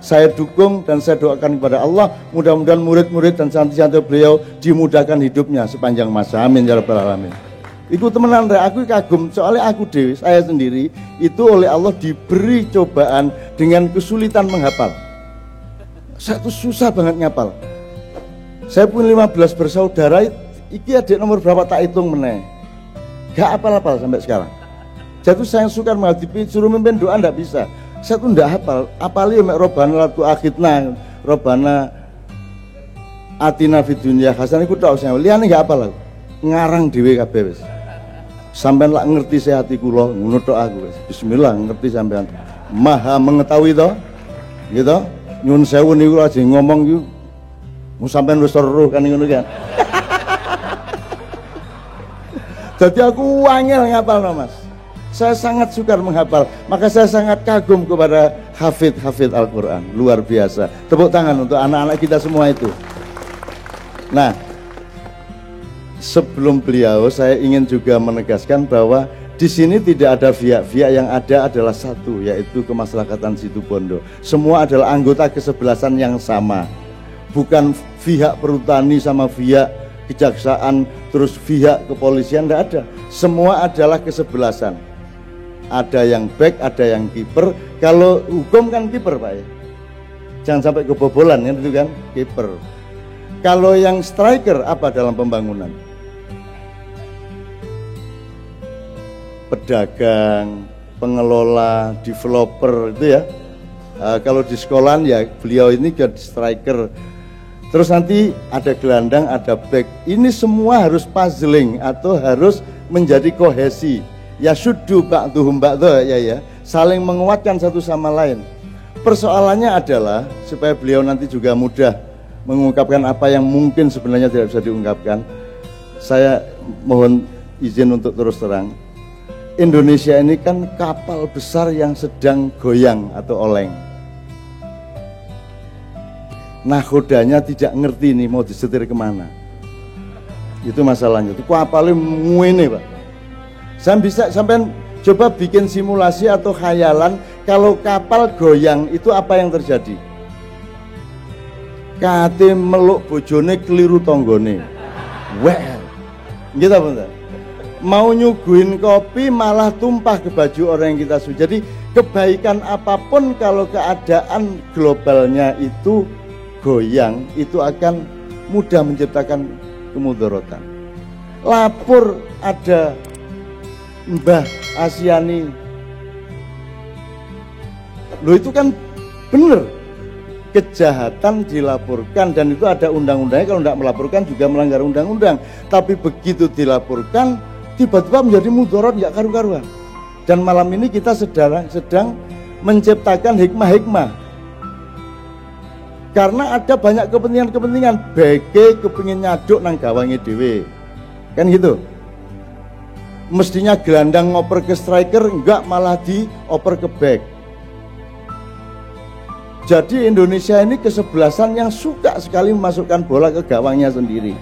saya dukung dan saya doakan kepada Allah, mudah-mudahan murid-murid dan santri-santri beliau dimudahkan hidupnya sepanjang masa. Amin ya rabbal alamin. Itu temenan rek, aku kagum soalnya aku dewi, saya sendiri itu oleh Allah diberi cobaan dengan kesulitan menghafal. Saya tuh susah banget ngapal. Saya punya 15 bersaudara, iki adik nomor berapa tak hitung meneh. Gak hafal-hafal sampai sekarang. Jatuh saya suka menghadapi, suruh mimpin doa ndak bisa. Saya tuh ndak hafal. Apalagi mek robana latu akhidna, robana atina fid dunya hasanah iku tok saya. Liyane gak hafal aku. Ngarang dhewe kabeh wis. Sampeyan lak ngerti sehati kula, ngono tok aku wis. Bismillah ngerti sampean. Maha mengetahui to. Gitu. Nyun sewu niku aja ngomong iki. Mu sampean wis seru kan ngono kan. Jadi aku angel ngapalno Mas. Saya sangat sukar menghafal, maka saya sangat kagum kepada hafid Al-Quran, luar biasa. Tepuk tangan untuk anak-anak kita semua itu. Nah, sebelum beliau, saya ingin juga menegaskan bahwa di sini tidak ada via-via, yang ada adalah satu, yaitu Kemasyarakatan Situbondo. Semua adalah anggota kesebelasan yang sama, bukan pihak perhutani sama pihak kejaksaan, terus pihak kepolisian, tidak ada. Semua adalah kesebelasan. Ada yang back, ada yang kiper. Kalau hukum kan kiper Pak ya, jangan sampai kebobolan kan, itu kan kiper. Kalau yang striker apa dalam pembangunan? Pedagang, pengelola, developer itu ya. Kalau di sekolahan ya beliau ini jadi striker. Terus nanti ada gelandang, ada back. Ini semua harus puzzling atau harus menjadi kohesi. Ya syuddu ba'duhum ba'dha ya, saling menguatkan satu sama lain. Persoalannya adalah supaya beliau nanti juga mudah mengungkapkan apa yang mungkin sebenarnya tidak bisa diungkapkan. Saya mohon izin untuk terus terang. Indonesia ini kan kapal besar yang sedang goyang atau oleng. Nahodanya tidak ngerti nih mau disetir kemana. Itu masalahnya. Itu kapalnya ngene Pak. Saya bisa sampai coba bikin simulasi atau khayalan kalau kapal goyang itu apa yang terjadi? Kate meluk bojone keliru tonggone. Well, gitu bener. Mau nyuguhin kopi malah tumpah ke baju orang yang kita suka. Jadi kebaikan apapun kalau keadaan globalnya itu goyang, itu akan mudah menciptakan kemudaratan. Lapor ada Mbah Asyani, loh itu kan bener, kejahatan dilaporkan dan itu ada undang-undangnya. Kalau tidak melaporkan juga melanggar undang-undang. Tapi begitu dilaporkan tiba-tiba menjadi mudarat nggak karu-karuan. Dan malam ini kita sedang menciptakan hikmah-hikmah. Karena ada banyak kepentingan-kepentingan. BG kepingin nyaduk nang gawange dhewe, kan gitu. Mestinya gelandang ngoper ke striker, enggak, malah dioper ke back. Jadi Indonesia ini kesebelasan yang suka sekali memasukkan bola ke gawangnya sendiri.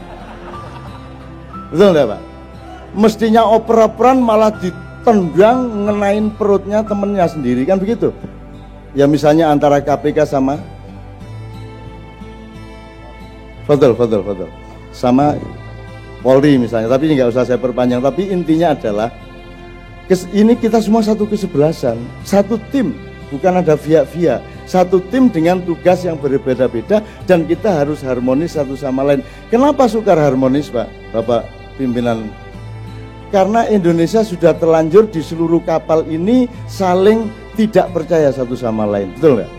Betul enggak Pak? Mestinya oper-operan malah ditendang ngenain perutnya temennya sendiri, kan begitu? Ya misalnya antara KPK sama Fadl sama Polri misalnya, tapi nggak usah saya perpanjang. Tapi intinya adalah ini kita semua satu kesebelasan, satu tim, bukan ada via-via, satu tim dengan tugas yang berbeda-beda dan kita harus harmonis satu sama lain. Kenapa sukar harmonis Pak, Bapak pimpinan? Karena Indonesia sudah terlanjur di seluruh kapal ini saling tidak percaya satu sama lain, betul nggak?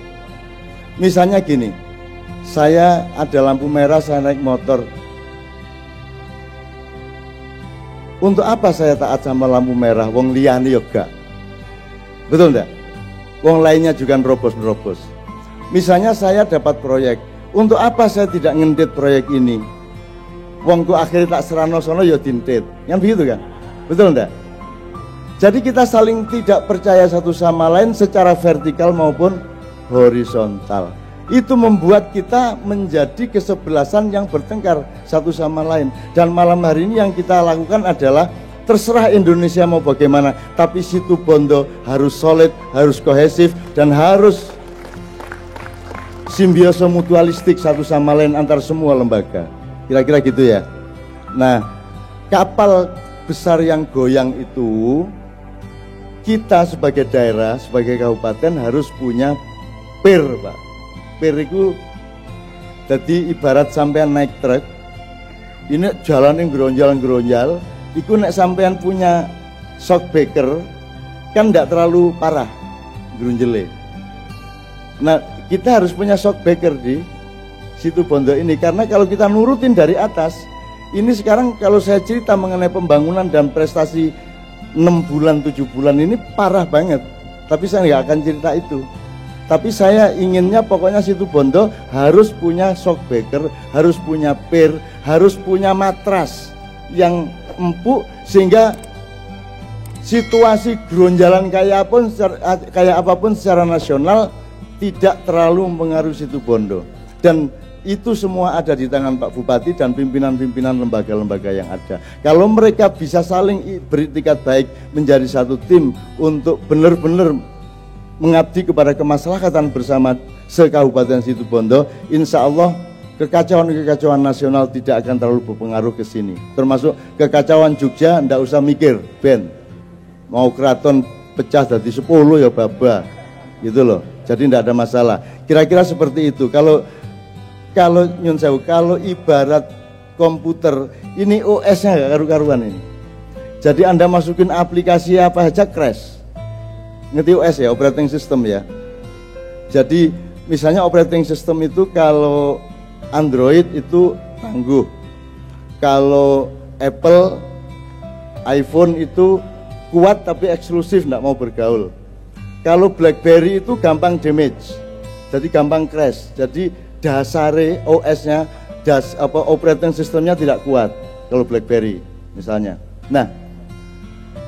Misalnya gini, saya ada lampu merah, saya naik motor. Untuk apa saya taat sama lampu merah? Wong liyane yo gak. Betul enggak? Wong lainnya juga nerobos-nerobos. Misalnya saya dapat proyek. Untuk apa saya tidak ngendit proyek ini? Wongku akhirnya tak serano sono yo dintit. Yang begitu kan? Betul enggak? Jadi kita saling tidak percaya satu sama lain secara vertikal maupun horizontal. Itu membuat kita menjadi kesebelasan yang bertengkar satu sama lain. Dan malam hari ini yang kita lakukan adalah terserah Indonesia mau bagaimana, tapi Situbondo harus solid, harus kohesif, dan harus simbiosa mutualistik satu sama lain antar semua lembaga. Kira-kira gitu ya. Nah, kapal besar yang goyang itu, kita sebagai daerah, sebagai kabupaten harus punya PIR, Pak. PIR itu jadi ibarat sampean naik truk, ini jalan yang geronjal-geronjal, itu nek sampean punya shock breaker, kan tidak terlalu parah gerunjele. Nah, kita harus punya shock breaker di Situbondo ini, karena kalau kita nurutin dari atas, ini sekarang kalau saya cerita mengenai pembangunan dan prestasi 6 bulan, 7 bulan ini parah banget. Tapi saya nggak akan cerita itu. Tapi saya inginnya pokoknya Situbondo harus punya shock breaker, harus punya PIR, harus punya matras yang empuk, sehingga situasi geronjalan kayak apapun secara nasional tidak terlalu mempengaruhi Situbondo. Dan itu semua ada di tangan Pak Bupati dan pimpinan-pimpinan lembaga-lembaga yang ada. Kalau mereka bisa saling beritikat baik menjadi satu tim untuk benar-benar mengabdi kepada kemaslahatan bersama se-Kabupaten Situbondo, insya Allah kekacauan-kekacauan nasional tidak akan terlalu berpengaruh ke sini. Termasuk kekacauan Jogja, ndak usah mikir, Ben. Mau keraton pecah dari 10 ya baba. Gitu loh. Jadi ndak ada masalah. Kira-kira seperti itu. Kalau nyun sewu, kalau ibarat komputer, ini OS-nya nggak karu-karuan ini. Jadi Anda masukin aplikasi apa aja crash. Ngerti OS ya, operating system ya. Jadi misalnya operating system itu kalau Android itu tangguh. Kalau Apple, iPhone itu kuat tapi eksklusif, nggak mau bergaul. Kalau BlackBerry itu gampang damage, jadi gampang crash. Jadi dasare OS-nya, operating systemnya tidak kuat kalau BlackBerry misalnya. Nah,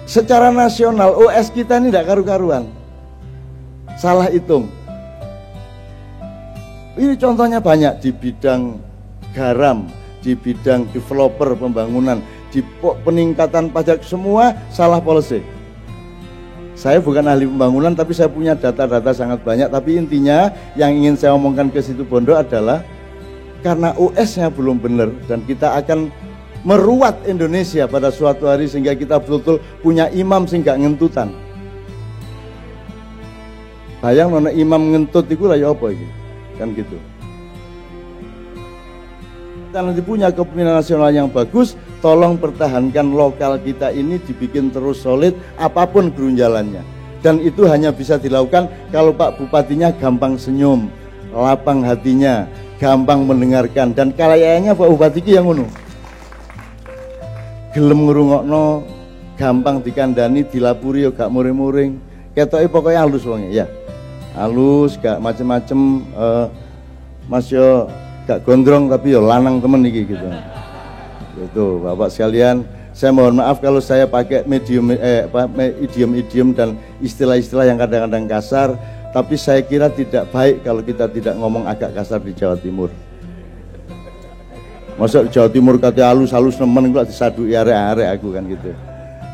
secara nasional OS kita ini tidak karu-karuan, salah hitung. Ini contohnya banyak di bidang garam, di bidang developer pembangunan, di peningkatan pajak, semua salah policy. Saya bukan ahli pembangunan, tapi saya punya data-data sangat banyak. Tapi intinya yang ingin saya omongkan ke Situbondo adalah karena OS-nya belum benar, dan kita akan meruat Indonesia pada suatu hari sehingga kita betul-betul punya imam sehingga ngentutan. Bayang nona imam ngentut itu lah ya apa ini? Kan gitu. Kita nanti punya kepemimpinan nasional yang bagus, tolong pertahankan lokal kita ini dibikin terus solid apapun gerunjalannya. Dan itu hanya bisa dilakukan kalau Pak Bupatinya gampang senyum, lapang hatinya, gampang mendengarkan, dan kayaknya Pak Bupati yang ngono. Gelem ngrungokno, gampang dikandani, dilapuri yo gak muring-muring. Ketoke pokoknya halus wonge ya. Halus, gak macem-macem, Mas yo gak gondrong tapi yo lanang temen iki gitu. Itu Bapak sekalian, saya mohon maaf kalau saya pakai idiom-idiom dan istilah-istilah yang kadang-kadang kasar, tapi saya kira tidak baik kalau kita tidak ngomong agak kasar di Jawa Timur. Masa Jawa Timur kata halus-halus nemen kok disadui arek-arek aku kan gitu.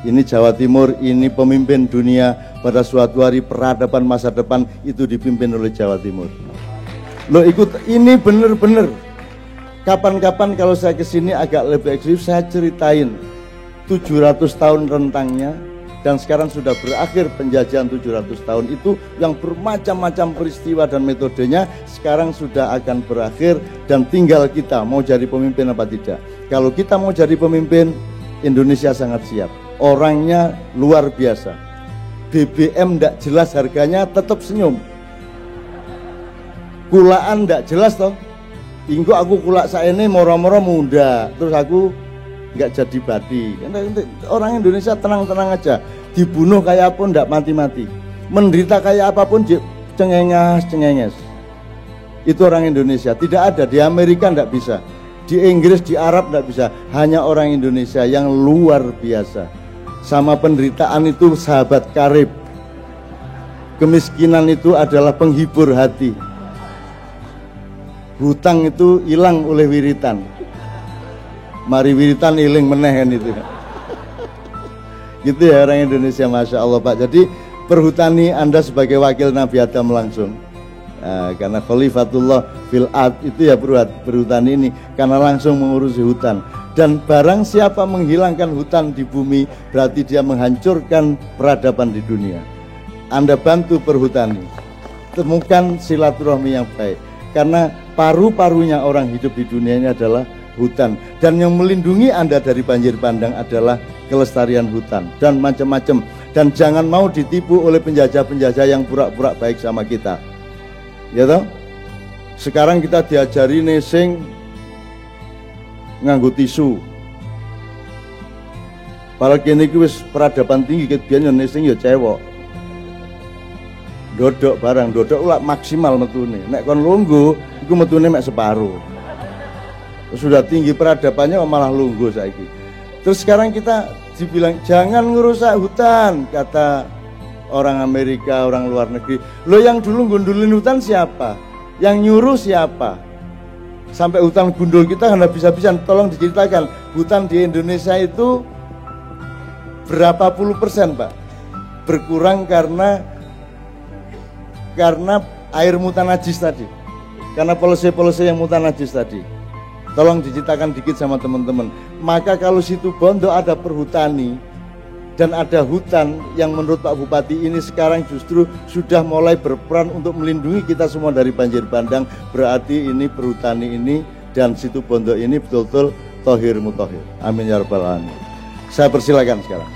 Ini Jawa Timur, ini pemimpin dunia pada suatu hari peradaban masa depan itu dipimpin oleh Jawa Timur. Lo ikut ini bener-bener. Kapan-kapan kalau saya kesini agak lebih eksklusif, saya ceritain 700 tahun rentangnya, dan sekarang sudah berakhir penjajahan 700 tahun itu yang bermacam-macam peristiwa dan metodenya sekarang sudah akan berakhir, dan tinggal kita mau jadi pemimpin apa tidak. Kalau kita mau jadi pemimpin, Indonesia sangat siap. Orangnya luar biasa. BBM tidak jelas harganya tetap senyum. Kulaan tidak jelas toh. Inggo aku kulak saene moro-moro muda, terus aku nggak jadi badi. Orang Indonesia tenang-tenang aja, dibunuh kayak apapun nggak mati-mati, menderita kayak apapun cengenges. Itu orang Indonesia. Tidak ada di Amerika, nggak bisa, di Inggris, di Arab nggak bisa. Hanya orang Indonesia yang luar biasa. Sama penderitaan itu sahabat karib, kemiskinan itu adalah penghibur hati, hutang itu hilang oleh wiritan. Mari wiritan iling menehen itu. Gitu ya orang Indonesia, Masya Allah Pak. Jadi perhutani Anda sebagai wakil Nabi Adam langsung. Karena Khalifatullah fil ard itu ya perhutani ini, karena langsung mengurusi hutan. Dan barang siapa menghilangkan hutan di bumi, berarti dia menghancurkan peradaban di dunia. Anda bantu perhutani, temukan silaturahmi yang baik, karena paru-parunya orang hidup di dunia ini adalah hutan. Dan yang melindungi Anda dari banjir bandang adalah kelestarian hutan dan macam-macam. Dan jangan mau ditipu oleh penjajah-penjajah yang pura-pura baik sama kita, ya toh. Sekarang kita diajari nesing nganggo tisu, padahal kini wis peradaban tinggi, kebiasaan nesing ya cewek dodok barang, dodok ulah maksimal metune, nek kon lungguh iku metune mek separuh. Sudah tinggi peradabannya malah lungguh saiki. Terus sekarang kita dibilang jangan ngerusak hutan, kata orang Amerika, orang luar negeri. Lo yang dulu gundulin hutan siapa? Yang nyuruh siapa? Sampai hutan gundul kita kan habis-habisan. Tolong diceritakan, hutan di Indonesia itu berapa puluh persen, Pak? Berkurang karena air mutanajis tadi, karena polisi-polisi yang mutanajis tadi. Tolong diceritakan dikit sama teman-teman. Maka kalau situ Bondo ada perhutani dan ada hutan yang menurut Pak Bupati ini sekarang justru sudah mulai berperan untuk melindungi kita semua dari banjir bandang, berarti ini perhutani ini dan situ Bondo ini betul-betul tohir mutohir. Amin ya rabbal alamin. Saya persilakan sekarang.